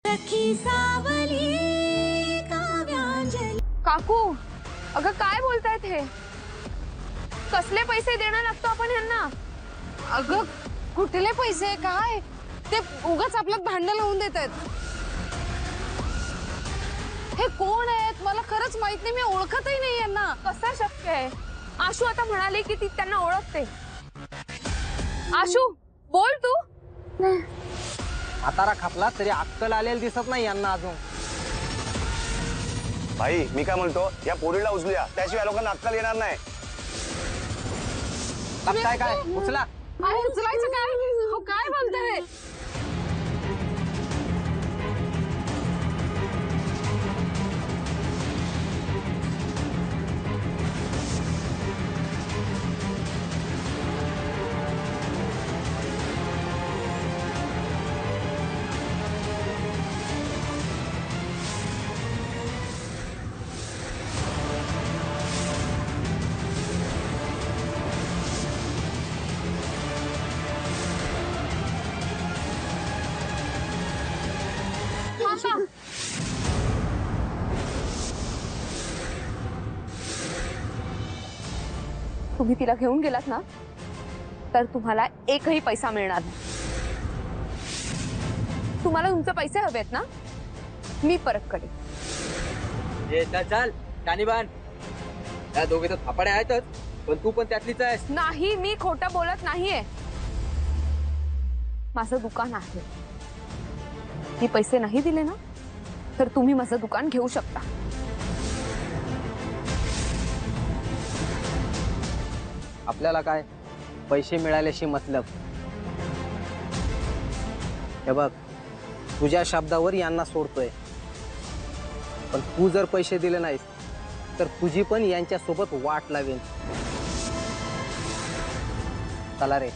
सखी सावली काव्यांजली। काकू अगं काय बोलतायत हे? कसले पैसे देणार लागतो आपण यांना? अगं कुठले पैसे काय ते उगाच आपल्यात भांडण लावून देत आहेत। हे कोण आहेत मला खरंच माहित नाही, मी ओळखतही नाही यांना। कसं शक्य आहे? आशू आता म्हणाली की ती त्यांना ओळखते। आशू बोल तू। म्हातारा खपला तरी अक्कल आलेली दिसत नाही यांना अजून। भाई मी काय म्हणतो, या पोरीला उचलूया, त्याशिवाय लोकांना अक्कल येणार नाही। काय काय उचला। अरे उचलायचं काय? हो काय बोलताय? तुम्ही तिला घेऊन गेलात ना तर तुम्हाला एकही पैसा मिळणार नाही। तुम्हाला तुमचे पैसे हवेत ना, मी परत करेन। ये चल चल कानी बांध। त्या दोघे तर थापाड्या आहेतच, पण तू पण त्यातलीच आहेस। नाही मी खोटं बोलत नाहीये। माझं दुकान आहे, मी पैसे नाही दिले ना तर तुम्ही माझं दुकान घेऊ शकता। आपल्याला काय पैसे मिळाल्याशी मतलब। हे बघ तुझ्या शब्दावर यांना सोडतोय, पण तू जर पैसे दिले नाहीस तर तुझी पण यांच्या सोबत वाट लावेल। चला रे।